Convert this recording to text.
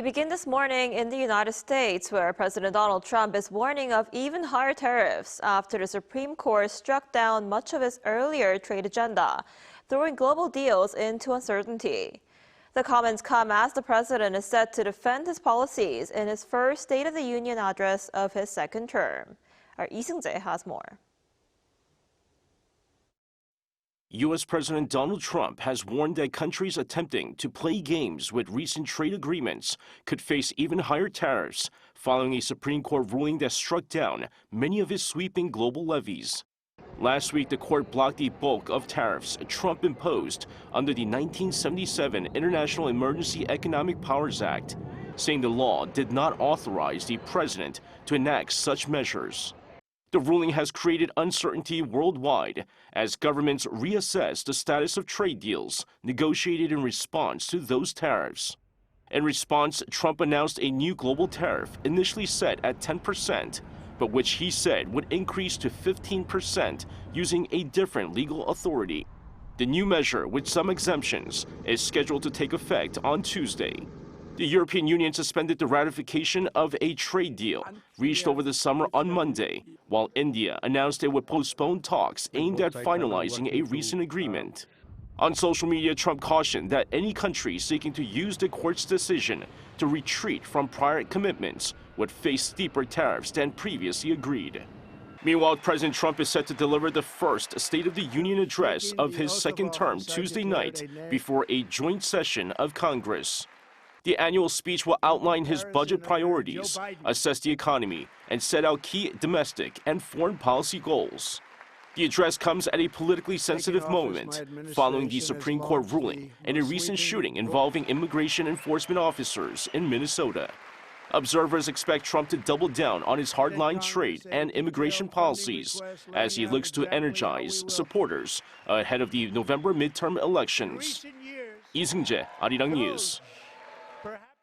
We begin this morning in the United States, where President Donald Trump is warning of even higher tariffs after the Supreme Court struck down much of his earlier trade agenda, throwing global deals into uncertainty. The comments come as the president is set to defend his policies in his first State of the Union address of his second term. Our Seung-jae has more. U.S. President Donald Trump has warned that countries attempting to play games with recent trade agreements could face even higher tariffs following a Supreme Court ruling that struck down many of his sweeping global levies. Last week, the court blocked the bulk of tariffs Trump imposed under the 1977 International Emergency Economic Powers Act, saying the law did not authorize the president to enact such measures. The ruling has created uncertainty worldwide as governments reassess the status of trade deals negotiated in response to those tariffs. In response, Trump announced a new global tariff initially set at 10%, but which he said would increase to 15% using a different legal authority. The new measure, with some exemptions, is scheduled to take effect on Tuesday. The European Union suspended the ratification of a trade deal reached over the summer on Monday, while India announced it would postpone talks aimed at finalizing a recent agreement. On social media, Trump cautioned that any country seeking to use the court's decision to retreat from prior commitments would face steeper tariffs than previously agreed. Meanwhile, President Trump is set to deliver the first State of the Union address of his second term Tuesday night before a joint session of Congress. The annual speech will outline his budget priorities, assess the economy, and set out key domestic and foreign policy goals. The address comes at a politically sensitive moment following the Supreme Court ruling in a recent shooting involving immigration enforcement officers in Minnesota. Observers expect Trump to double down on his hardline trade and immigration policies as he looks to energize supporters ahead of the November midterm elections. Seung-jae, ArirangNews.